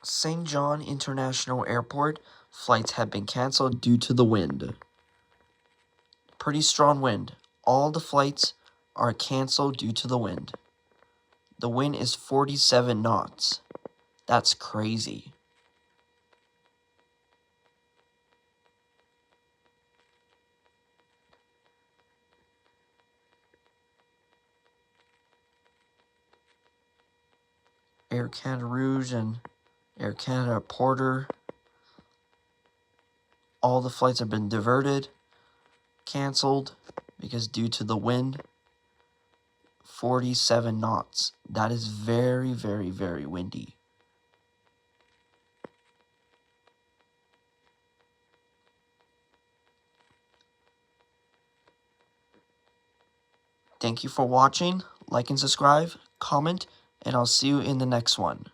St. John International Airport flights have been canceled due to the wind. Pretty strong wind. All the flights are canceled due to the wind. The wind is 47 knots. That's crazy. Air Canada Rouge and Air Canada Porter. All the flights have been diverted, canceled, because due to the wind, 47 knots. That is very, very, very windy. Thank you for watching. Like and subscribe, comment, and I'll see you in the next one.